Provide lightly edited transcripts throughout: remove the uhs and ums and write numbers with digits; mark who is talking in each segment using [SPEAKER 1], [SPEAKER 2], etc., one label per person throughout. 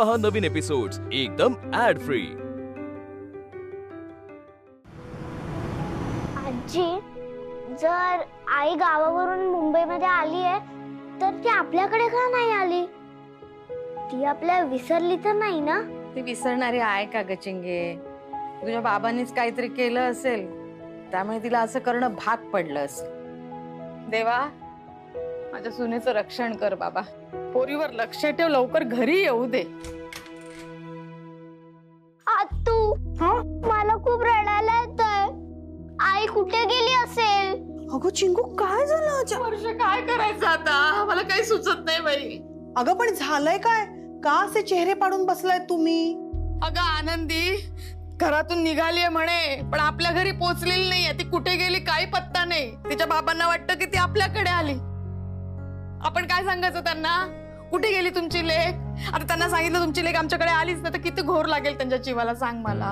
[SPEAKER 1] पहा नवीन एपिसोड्स एकदम add free.
[SPEAKER 2] आजी, जर आई गावावरून मुंबईमध्ये आली आहे तर ती आपल्याकडे का नाही आली? ती आपल्याला विसरली तर नाही ना?
[SPEAKER 3] ती विसरणारी आहे का ग चिंगे? तुझ्या बाबांनीच काहीतरी केलं असेल त्यामुळे तिला असं करणं भाग पडलं असेल। देवा, माझ्या सुनेचं रक्षण कर बाबा, पोरीवर लक्ष ठेव, लवकर घरी येऊ दे।
[SPEAKER 2] आतू, मला खूप रडायला येतंय। आई कुठे गेली असेल?
[SPEAKER 4] अगं चिंगू, काय झालं?
[SPEAKER 3] वर्ष काय करायचं आता, मला काही सुचत नाही बाई।
[SPEAKER 4] अगं पण झालंय काय? का असे चेहरे पाडून बसलाय तुम्ही?
[SPEAKER 3] अगं आनंदी घरातून निघालीये म्हणे, पण आपल्या घरी पोहोचलेली नाहीये। ती कुठे गेली काही पत्ता नाही। तिच्या बाबांना वाटतं की ती आपल्याकडे आली। आपण काय सांगायचं त्यांना? कुठे गेली तुमची लेक? आता त्यांना सांगितलं तुमची लेक आमच्याकडे आलीच ना तर किती घोर लागेल त्यांच्या जीवाला, सांग मला।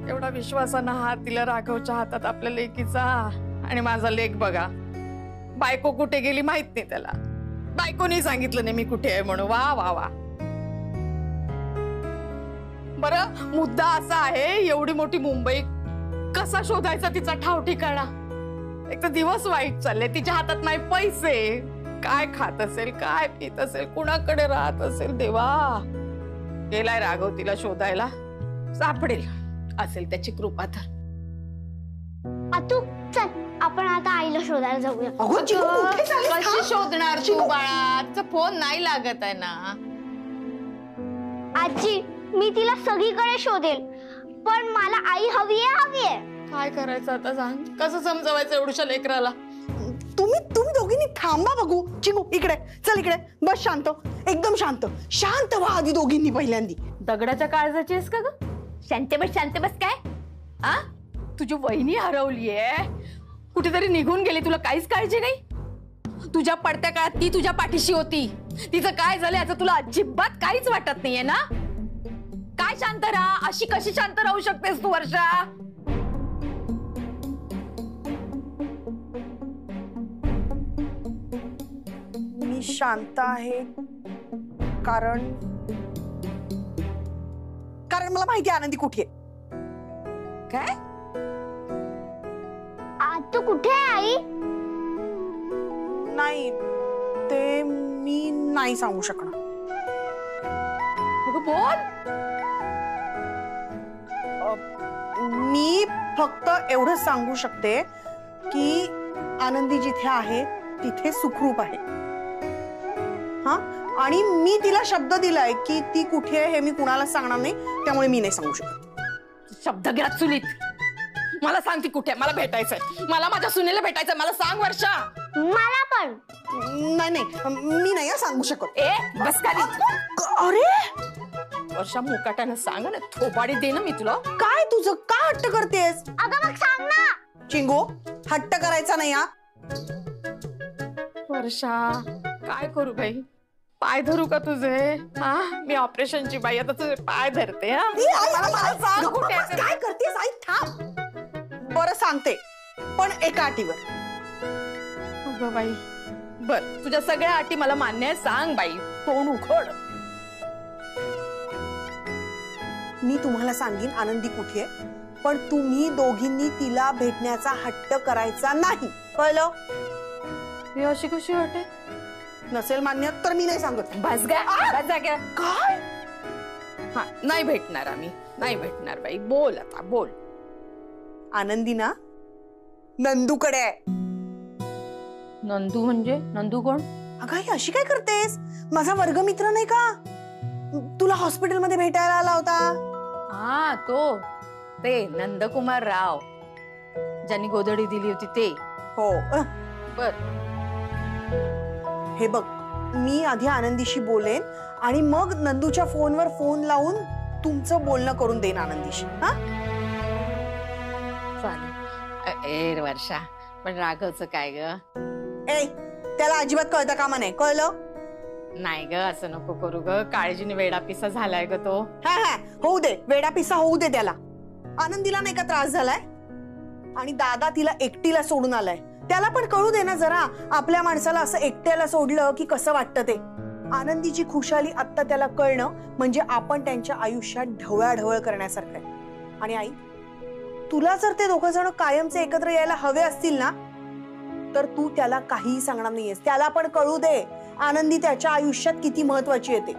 [SPEAKER 3] एवढा विश्वासानं हात दिला राघवच्या हातात आपल्या लेकीचा, आणि माझा लेक बघा, बायको कुठे गेली माहित नाही त्याला। बायकोनी सांगितलं नाही मी कुठे आहे म्हणून। वा वा वा। बरं, मुद्दा असा आहे, एवढी मोठी मुंबई, कसा शोधायचा तिचा ठाव ठिकाणा? एक तर दिवस वाईट चालले, तिच्या हातात नाही पैसे, काय खात असेल, काय पित असेल, कुणाकडे राहत असेल? देवा, गेलाय राघव तिला शोधायला, सापडेल असेल त्याची कृपा तर।
[SPEAKER 2] आतू चल, आपण आता आईला शोधायला जाऊया।
[SPEAKER 3] कशी शोधणार तू बाळा? तिचा फोन नाही लागत आहे ना।
[SPEAKER 2] आजी, मी तिला सगळीकडे शोधेल, पण मला आई हवी आहे।
[SPEAKER 3] काय करायचं आता सांग? कसं समजवायचं एवढ्या लेकराला?
[SPEAKER 4] तुम्ही दोघींनी थांबा बघू। चिंगू इकडे चल, इकडे बस, शांत, एकदम शांत शांत व्हा आधी दोघींनी पहिल्यांदी।
[SPEAKER 3] दगडाच्या काळजाची आहेस का ग? शांत बस काय? आ, तुझी वहिनी हरवलीये, कुठेतरी निघून गेली, तुला काहीच काळजी नाही? तुझ्या पडत्या काळात ती तुझ्या पाठीशी होती, तिचं काय झालं याचं तुला अजिबात काहीच वाटत नाहीये ना? काय शांत राहा? अशी कशी शांत राहू शकतेस तू वर्षा?
[SPEAKER 4] मी शांत आहे कारण मला माहिती आहे आनंदी कुठे आहे।
[SPEAKER 3] काय?
[SPEAKER 2] आतू कुठे आहे आई?
[SPEAKER 4] नाही, ते मी नाही सांगू शकणार।
[SPEAKER 3] बोल।
[SPEAKER 4] मी फक्त एवढं सांगू शकते की आनंदी जिथे आहे तिथे सुखरूप आहे। हा, आणि मी तिला शब्द दिलाय की ती कुठे आहे हे मी कुणाला सांगणार नाही, त्यामुळे मी नाही सांगू शकत।
[SPEAKER 3] शब्द घ्या चुलीत, मला सांग ती कुठे? मला भेटायचंय, मला माझ्या सुनेला भेटायचंय, मला सांग वर्षा।
[SPEAKER 2] मला पण
[SPEAKER 4] नाही, मी नाही सांगू शकत।
[SPEAKER 3] ए बस खाली।
[SPEAKER 4] अरे
[SPEAKER 3] वर्षा, मुकाट्यानं सांग ना, थोबाडी दे ना मी तुला।
[SPEAKER 4] काय तुझं? का हट्ट करतेस?
[SPEAKER 2] अगं मग सांग ना।
[SPEAKER 4] चिंगू, हट्ट करायचा नाही हा।
[SPEAKER 3] वर्षा, काय करू बाई? पाय धरू का तुझे? हा, मी ऑपरेशनची बाई, आता तुझे पाय धरते। मला सांग कुठे आहे?
[SPEAKER 4] काय करतेस आई? थांब, बरं सांगते, पण एका अटीवर।
[SPEAKER 3] अगं बाई, बर, तुझ्या सगळ्या अटी मला मान्य आहे, सांग बाई, तोंड उघड।
[SPEAKER 4] मी तुम्हाला सांगीन आनंदी कुठे आहे, पण तुम्ही दोघींनी तिला भेटण्याचा हट्ट करायचा नाही, कळलं?
[SPEAKER 3] मी अशी कशी वाटे?
[SPEAKER 4] नसेल मान्य तर मी नाही सांगत।
[SPEAKER 3] बस जाग्या।
[SPEAKER 4] काय?
[SPEAKER 3] हा, नाही भेटणार आम्ही, नाही भेटणार बाई, बोल आता बोल।
[SPEAKER 4] आनंदी ना नंदूकडे आहे।
[SPEAKER 3] नंदू म्हणजे? नंदू कोण?
[SPEAKER 4] अगं आई, अशी काय करतेस? माझा वर्गमित्र नाही का, तुला हॉस्पिटलमध्ये भेटायला आला होता?
[SPEAKER 3] हा, तो ते नंदकुमार राव, ज्यांनी गोधडी दिली होती ते?
[SPEAKER 4] हो।
[SPEAKER 3] बर,
[SPEAKER 4] हे बघ, मी आधी आनंदीशी बोलेन आणि मग नंदूच्या फोनवर फोन लावून तुमचं बोलणं करून देईन आनंदीशी। हा,
[SPEAKER 3] चालेल। ए वर्षा, पण राघवचं काय ग?
[SPEAKER 4] ए, त्याला अजिबात कळतं कामा नाही, कळलं?
[SPEAKER 3] नाही ग, असं नको करू ग, काळजीने वेडा पिसा झालाय ग तो।
[SPEAKER 4] हा, होऊ दे, वेडा पिसा होऊ दे त्याला। आनंदीला नाही का त्रास झालाय, आणि दादा तिला एकटीला सोडून आलाय, त्याला पण कळू दे ना जरा, आपल्या माणसाला असं एकट्याला सोडलं की कसं वाटतं ते। आनंदीची खुशाली आत्ता त्याला कळणं म्हणजे आपण त्यांच्या आयुष्यात ढवळाढवळ करण्यासारखं आहे. आणि आई, तुला जर ते दोघं जण कायमचे एकत्र यायला हवे असतील ना, तर तू त्याला काहीही सांगणार नाहीयेस. त्याला पण कळू दे आनंदी त्याच्या आयुष्यात किती महत्वाची येते.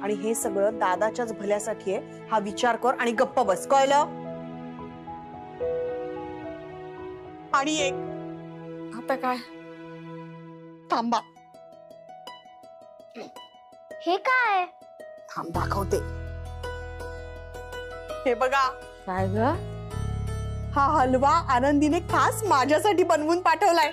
[SPEAKER 4] आणि हे सगळं दादाच्याच भल्यासाठी आहे, हा विचार कर आणि गप्प बस, कळलं? आणि एक
[SPEAKER 3] आता काय?
[SPEAKER 4] थांबा,
[SPEAKER 2] हे काय?
[SPEAKER 4] थांब दाखवते. हे बघा,
[SPEAKER 3] काय ग?
[SPEAKER 4] हा हलवा आनंदीने खास माझ्यासाठी बनवून पाठवलाय.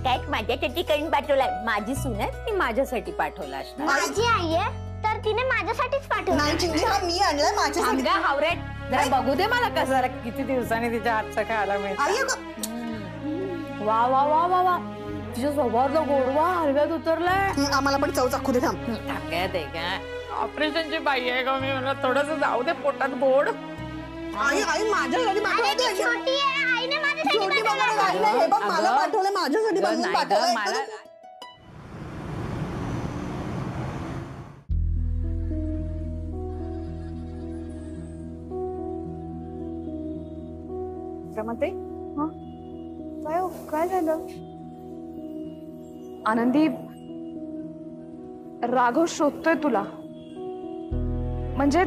[SPEAKER 5] काय माझ्यासाठी करून पाठवलाय? माझी सून आहे, ती माझ्यासाठी पाठवला असणार.
[SPEAKER 2] माझी आई आहे तर तिने माझ्यासाठीच पाठवलं.
[SPEAKER 4] नाही चिंची, हा मी आणलाय माझ्यासाठी.
[SPEAKER 5] अंगा हावरेट, जरा बघू दे मला कसं किती दिवसांनी तिच्या हातचं खायला मिळतं.
[SPEAKER 4] आई अगं,
[SPEAKER 5] वा वा वा वा वा, तुझ्या स्वभावातला गोडवा हलव्यात उतरलाय.
[SPEAKER 4] आम्हाला पण चव चाखू दे. थांब.
[SPEAKER 5] टाक्या दे का?
[SPEAKER 3] ऑपरेशनची बाई आहे का मी? मला थोडस जाऊ दे पोटात गोड.
[SPEAKER 4] आई आई माझ्यासाठी
[SPEAKER 2] अरे
[SPEAKER 4] पाठवलंय.
[SPEAKER 2] ती छोटी आहे, आईने माझ्यासाठी
[SPEAKER 4] छोटी
[SPEAKER 2] पाठवलं.
[SPEAKER 4] बाबा आणलंय. हे बघ मला
[SPEAKER 5] अगं.
[SPEAKER 4] पाठवलंय, माझ्यासाठी
[SPEAKER 5] अगं,
[SPEAKER 4] बनवून
[SPEAKER 5] नाही गं,
[SPEAKER 4] पाठवलंय.
[SPEAKER 5] मला
[SPEAKER 3] रमते, काय हो? काय झालं? आनंदी, राघव शोधतोय तुला. म्हणजे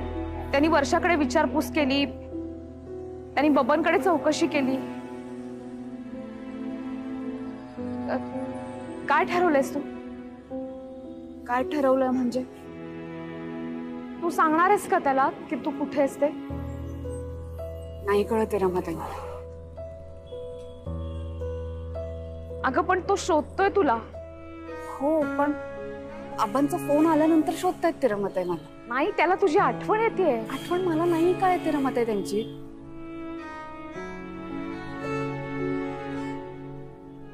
[SPEAKER 3] त्यांनी वर्षाकडे विचारपूस केली, त्यांनी बबनकडे चौकशी केली. काय ठरवलंयस तू? काय ठरवलंय म्हणजे? तू सांगणार आहेस का त्याला की तू कुठे आहेस ते?
[SPEAKER 6] नाही कळत आहे रमाताई.
[SPEAKER 3] अगं पण तो शोधतोय तुला.
[SPEAKER 6] हो, पण आबांचा फोन आल्यानंतर शोधतायत ते रमाताई मला.
[SPEAKER 3] नाही, त्याला तुझी आठवण येते.
[SPEAKER 6] आठवण मला नाही काय येते रमाताई त्यांची.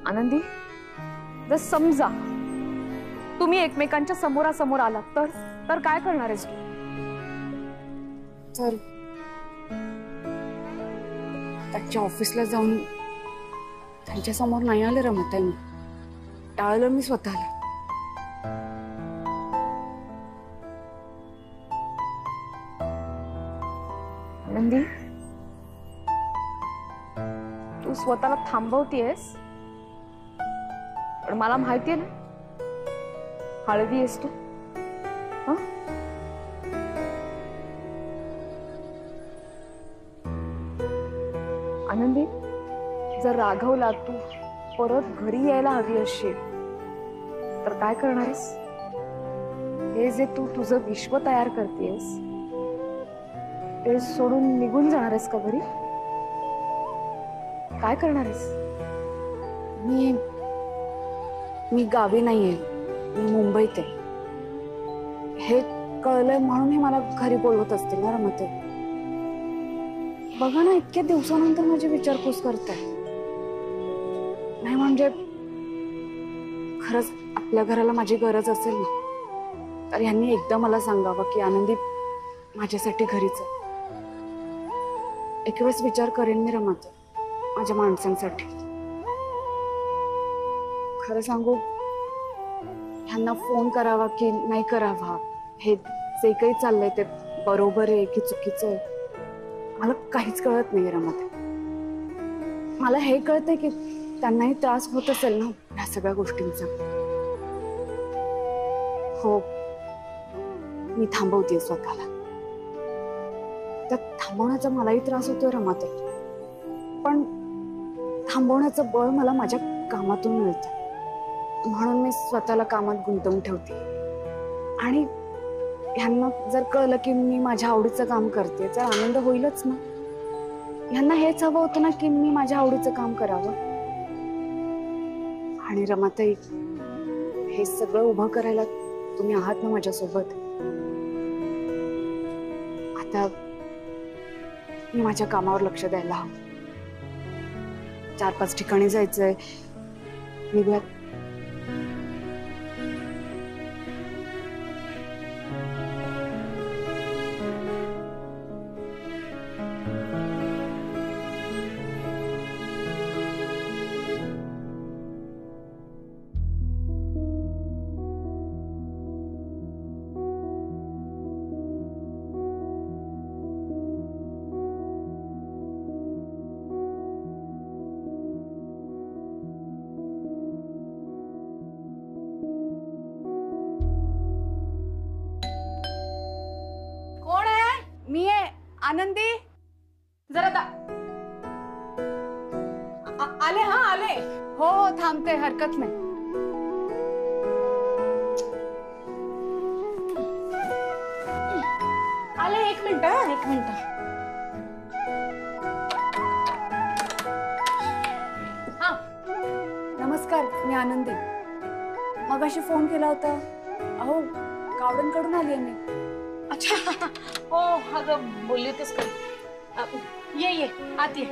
[SPEAKER 3] आनंदी, जर समजा तुम्ही एकमेकांच्या समोरासमोर आलात तर काय करणार आहेस तू?
[SPEAKER 6] तर त्यांच्या ऑफिसला जाऊन त्यांच्या समोर नाही आले रमाताई. मी टाळलं मी स्वतःला.
[SPEAKER 3] आनंदी, तू स्वतःला थांबवतीयस, पण मला माहितीये ना, हळवी आहेस तू. हं? आनंदी, जर राघवला तू परत घरी यायला हवी असशील तर काय करणार आहेस? हे जे तू तुझं विश्व तयार करतेस ते सोडून निघून जाणार आहेस का घरी? काय करणार आहेस?
[SPEAKER 6] मी गावी नाहीये, मी मुंबईत आहे. हे कळलंय म्हणून हे मला घरी बोलवत असतील ना रमाताई. बघा ना, इतक्या दिवसानंतर माझी विचारपूस करताय. नाही म्हणजे खरंच आपल्या घराला माझी गरज असेल ना, तर यांनी एकदा मला सांगावं की आनंदी माझ्यासाठी घरीच आहे. एक वेळेस विचार करेन मी रमाताई, माझ्या माणसांसाठी. खरं सांगू, ह्यांना फोन करावा की नाही करावा, हे जे काही चाललंय ते बरोबर आहे की चुकीचं आहे, मला काहीच कळत नाही रमाताई. मला हे कळतंय की त्यांनाही त्रास होत असेल ना ह्या सगळ्या गोष्टींचा. हो, मी थांबवतेय स्वतःला. त्या थांबवण्याचा मलाही त्रास होतोय रमाताई, पण थांबवण्याचं बळ मला माझ्या कामातून मिळतं. म्हणून मी स्वतःला कामात गुंतवून ठेवते. आणि ह्यांना जर कळलं की मी माझ्या आवडीचं काम करते तर आनंद होईलच ना. ह्यांना हेच हवं होतं ना की मी माझ्या आवडीचं काम करावं. आणि रमाताई, हे सगळं उभं करायला तुम्ही आहात ना माझ्यासोबत. आता मी माझ्या कामावर लक्ष द्यायला हवं. 4-5 ठिकाणी जायचंय, निघूयात. आनंदी जरा आले. हा आले. हो हो थांबते, हरकत नाही. आले. एक मिनिट. हा नमस्कार, मी आनंदी. मगाशी फोन केला होता. अहो गावडनकडून आली मी.
[SPEAKER 5] अच्छा हो अगं बोलली होतीस का? ये आत ये.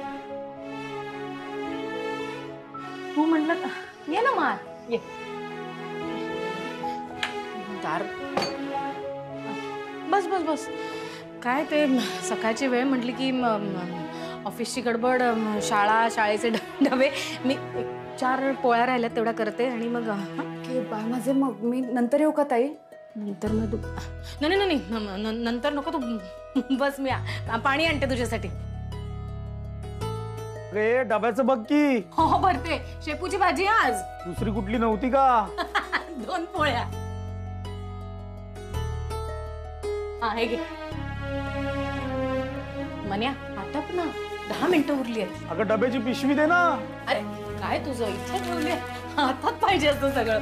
[SPEAKER 5] तू म्हणलं ये ना मार ये. दार बस काय ते सकाळची वेळ म्हटली की ऑफिसची गडबड, शाळेचे डबे. मी 4 पोळ्या राहिल्यात तेवढ्या करते आणि मग
[SPEAKER 6] बाय माझे. मग मी नंतर येऊ का ताई?
[SPEAKER 5] नंतर मग तू नाही नंतर नको तू बस. मी पाणी आणते तुझ्यासाठी.
[SPEAKER 7] डब्याचं बघ की.
[SPEAKER 5] हो भरते. शेपूची भाजी आज.
[SPEAKER 7] दुसरी कुठली नव्हती का?
[SPEAKER 5] 2 पोळ्या. हा हे घे. मन्या आटप ना, 10 मिनिटं उरली आहेत.
[SPEAKER 7] अगं डब्याची पिशवी दे ना.
[SPEAKER 5] अरे काय तुझं इथे ठेवले, हातात पाहिजे असतं सगळं.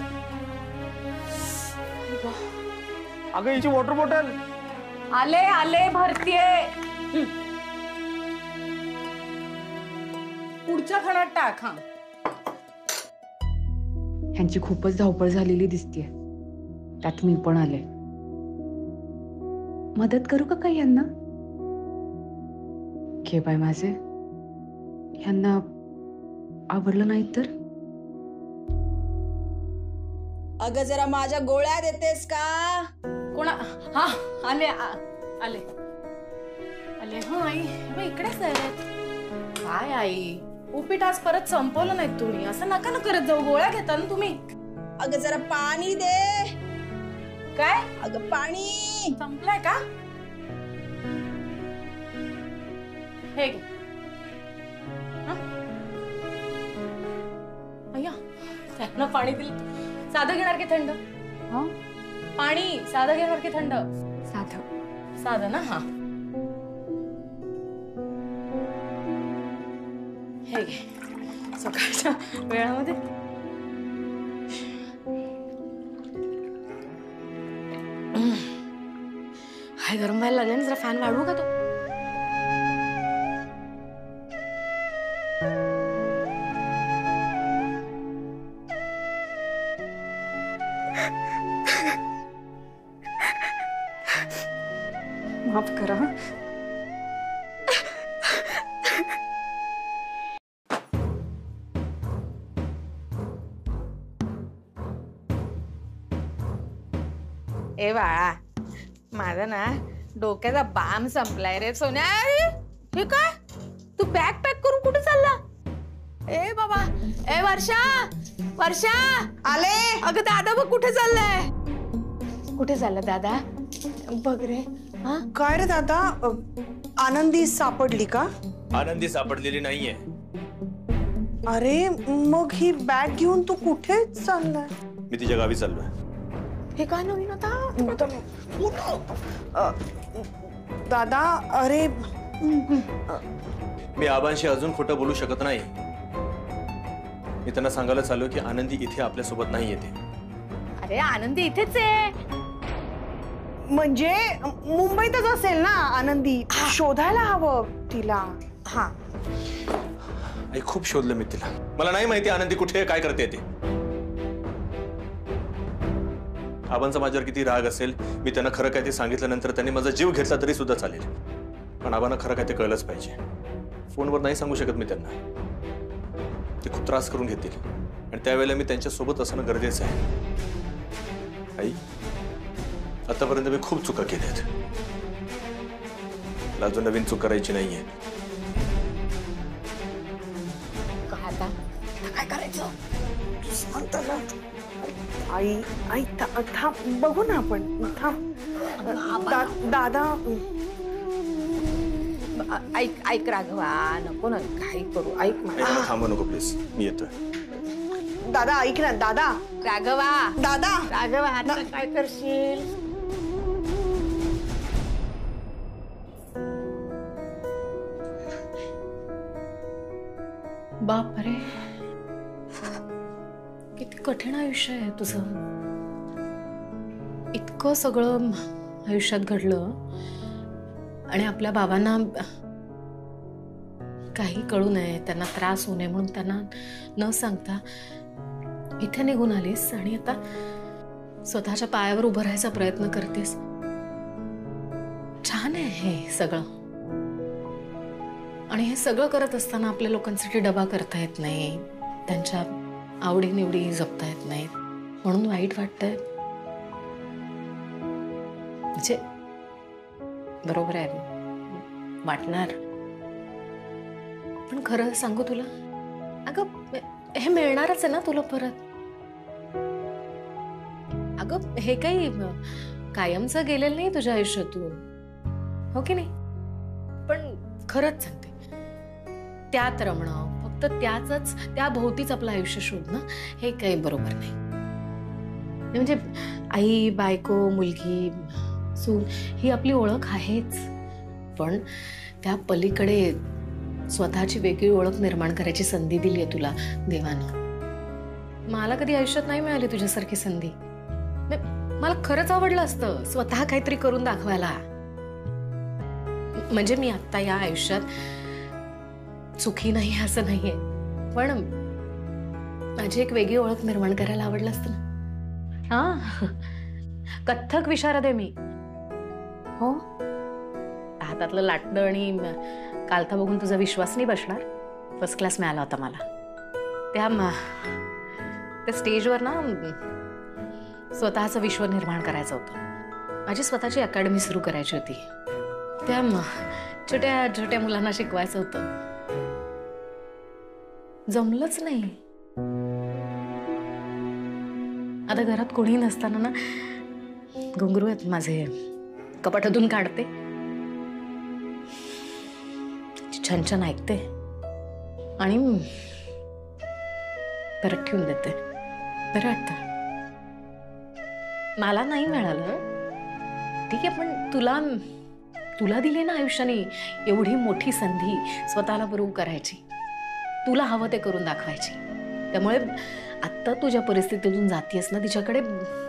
[SPEAKER 7] अगं हिची वॉटर बॉटल.
[SPEAKER 5] आले भरतीये. पुढच्या खणात टाक. हा
[SPEAKER 6] ह्यांची खूपच धावपळ झालेली दिसतीये. त्यात मी पण आले. मदत करू का काही यांना? घे बाय माझे. ह्यांना आवडलं नाही तर?
[SPEAKER 8] अगं जरा माझ्या गोळ्या देतेस का?
[SPEAKER 5] कोणा? हा आले. हो आई इकडेच आहेत. काय आई उपीट आज परत संपवलं नाहीत तुम्ही. असं नका ना करत जाऊ. गोळ्या घेता ना तुम्ही.
[SPEAKER 8] अगं जरा पाणी दे.
[SPEAKER 5] काय?
[SPEAKER 8] अगं पाणी
[SPEAKER 5] संपलाय का? हे घे. अय्या त्यांना पाणी दिलं. साधं घेणार की थंड?
[SPEAKER 6] हा
[SPEAKER 5] पाणी साधं घेणार की थंड? साधं ना. हा हे घे. सकाळच्या वेळामध्ये हाय गरम व्हायला लागले ना. जरा फॅन वाढवू का तो?
[SPEAKER 6] माफ करा.
[SPEAKER 3] ए बाळा, माझा ना डोक्याचा बाम संपलाय रे सोन्या. हे काय? तू बॅग पॅक करून कुठे चालला? ए बाबा. ए वर्षा
[SPEAKER 4] आले.
[SPEAKER 3] अगं दादा बघ कुठे चाललाय. कुठे चालला दादा? बघ रे. हा
[SPEAKER 4] काय रे दादा, आनंदी सापडली का?
[SPEAKER 1] आनंदी सापडलेली नाहीये.
[SPEAKER 4] अरे मग ही बॅग घेऊन तू कुठे चाललाय?
[SPEAKER 1] मी तिच्या गावी चाललोय.
[SPEAKER 3] हे काय नवीन होता?
[SPEAKER 4] दादा अरे
[SPEAKER 1] मी आबांशी अजून खोटं बोलू शकत नाही. मी त्यांना सांगायला चाललोय की आनंदी इथे आपल्या सोबत नाही येते.
[SPEAKER 3] अरे आनंदी इथेच आहे.
[SPEAKER 4] म्हणजे मुंबईतच असेल ना आनंदी. शोधायला हवं तिला.
[SPEAKER 3] हा
[SPEAKER 1] आई खूप शोधलं मी तिला. मला नाही माहिती आनंदी कुठे काय करते ते. आबांचा माझ्यावर किती राग असेल. मी त्यांना खरं काय ते सांगितल्यानंतर त्यांनी माझा जीव घेतला तरी सुद्धा चालेल. पण आबांना खरं काय ते कळलंच पाहिजे. फोनवर नाही सांगू शकत मी त्यांना. ते खूप त्रास करून घेतील आणि त्यावेळेला मी त्यांच्या सोबत असणं गरजेचं आहे. आई आतापर्यंत मी खूप चुका केल्यात. मला अजून नवीन चूक करायची नाहीये.
[SPEAKER 3] काय करायचं?
[SPEAKER 4] आई आई थांब बघू ना आपण. थांब दादा.
[SPEAKER 3] ऐक राघवा, नको ना काही करू. ऐक
[SPEAKER 1] मला थांबू नको प्लीज. मी येतोय.
[SPEAKER 4] दादा ऐक ना. दादा
[SPEAKER 3] राघवा.
[SPEAKER 4] दादा
[SPEAKER 3] राघवा आता काय करशील?
[SPEAKER 5] बापरे, किती कठीण आयुष्य आहे तुझं. इतकं सगळं आयुष्यात घडलं आणि आपल्या बाबांना काही कळू नये, त्यांना त्रास होऊ नये म्हणून त्यांना न सांगता इथे निघून आलीस आणि आता स्वतःच्या पायावर उभं राहायचा प्रयत्न करतेस. छान आहे हे सगळं. आणि हे सगळं करत असताना आपल्या लोकांसाठी डबा करता येत नाही, त्यांच्या आवडीनिवडी जपता येत नाहीत म्हणून वाईट वाटतंय. म्हणजे बरोबर आहे, वाटणार. पण खरं सांगू तुला, अगं हे मिळणारच आहे ना तुला परत. अगं हे काही कायमचं गेलेलं नाही तुझ्या आयुष्यातून, हो की नाही. पण खरंच सांगते, त्यात रमणं, फक्त त्या भोवतीच आपलं आयुष्य शोधणं हे काही बरोबर नाही. म्हणजे आई, बायको, मुलगी, सून ही आपली ओळख आहेच, पण त्या पलीकडे स्वतःची वेगळी ओळख निर्माण करायची संधी दिली आहे तुला देवानं. मला कधी आयुष्यात नाही मिळाली तुझ्यासारखी संधी. मला खरंच आवडलं असतं स्वतः काहीतरी करून दाखवायला. म्हणजे मी आता या आयुष्यात सुखी नाही असं नाहीये, पण माझी एक वेगळी ओळख निर्माण करायला आवडलं असतं ना. हा, कथ्थक विशारद आहे मी. हो, हातातलं लाटणं आणि कालथा बघून तुझा विश्वास नाही बसणार. फर्स्ट क्लास मिळाला होता मला. त्या स्टेजवर ना स्वतःचं विश्व निर्माण करायचं होतं. माझी स्वतःची अकॅडमी सुरू करायची होती. त्या छोट्या छोट्या मुलांना शिकवायचं होतं. जमलंच नाही. आता घरात कोणी नसताना ना घुंगरू आहेत माझे, कपाटातून काढते, छान छान ऐकते आणि परत ठेवून देते. बरं वाटतं. मला नाही मिळालं ठीक आहे, पण तुला दिली ना आयुष्याने एवढी मोठी संधी स्वतःला प्रूव्ह करायची, तुला हवं ते करून दाखवायची. त्यामुळे आत्ता तुझ्या परिस्थितीतून जातीयस ना, तिच्याकडे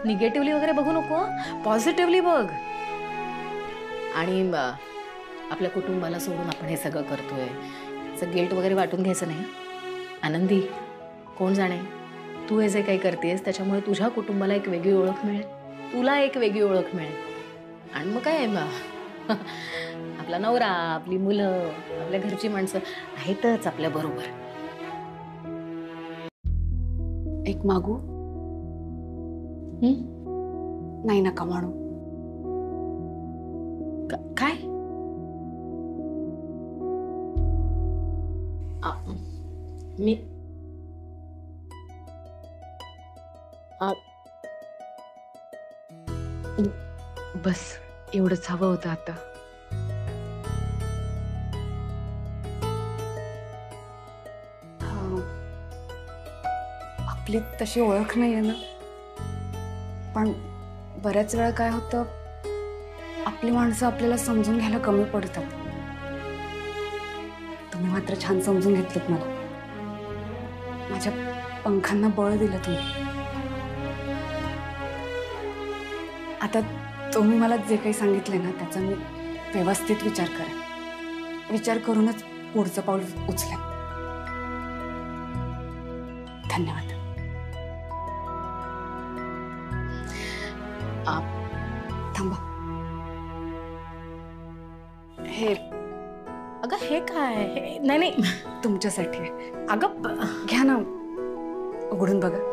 [SPEAKER 5] निगेटिव्हली वगैरे बघू नको, पॉझिटिव्हली बघ. आणि आपल्या कुटुंबाला सोडून आपण हे सगळं करतोय, असं गिल्ट वगैरे वाटून घ्यायचं नाही. आनंदी, कोण जाणे तू हे जे काही करतेस त्याच्यामुळे तुझ्या कुटुंबाला एक वेगळी ओळख मिळेल, तुला एक वेगळी ओळख मिळेल. आणि मग काय आपला नवरा, आपली मुलं, आपल्या घरची माणसं आहेतच आपल्या बरोबर.
[SPEAKER 6] एक मागू? नाही नका म्हणू.
[SPEAKER 5] काय? मी
[SPEAKER 6] बस एवढंच हवं होतं आता. आपली तशी ओळख नाहीये ना, पण बऱ्याच वेळा काय होतं, आपली माणसं आपल्याला समजून घ्यायला कमी पडतात. तुम्ही मात्र छान समजून घेतलं मला. माझ्या पंखांना बळ दिलं तुम्ही. आता तुम्ही मला जे काही सांगितले ना त्याचा मी व्यवस्थित विचार करेन. विचार करूनच पुढचं पाऊल उचलेन. धन्यवाद. थांबा.
[SPEAKER 5] हे अगं हे काय? नाही नाही
[SPEAKER 6] तुमच्यासाठी.
[SPEAKER 5] अगं
[SPEAKER 6] घ्या ना, उघडून बघा.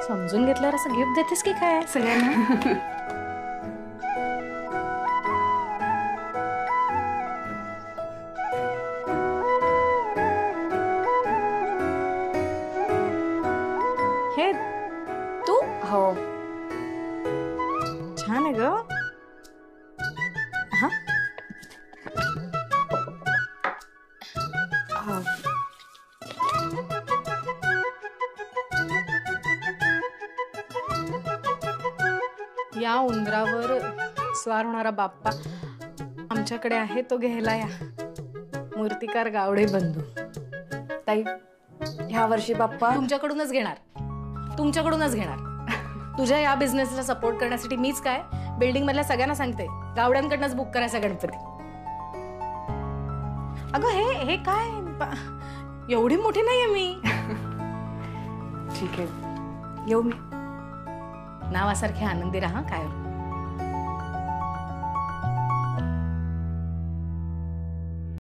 [SPEAKER 5] समजून घेतल्यावर असं गिफ्ट देतेस की काय सगळ्यांना? हे तू?
[SPEAKER 6] हो,
[SPEAKER 5] छान आहे ग. हा, या उंदरावर स्वार होणारा बाप्पा आमच्याकडे आहे, तो घ्यायला या. मूर्तिकार गावडे बंधू.
[SPEAKER 6] ताई ह्या वर्षी बाप्पा
[SPEAKER 5] तुमच्याकडूनच घेणार. तुझ्या या बिझनेसला सपोर्ट करण्यासाठी मीच काय बिल्डिंग मधल्या सगळ्यांना सांगते गावड्यांकडनंच बुक करायचा गणपती. अगं हे काय एवढी मोठी नाहीये मी.
[SPEAKER 6] ठीक आहे, येऊ मी.
[SPEAKER 5] नावासारखे आनंदी राहा काय.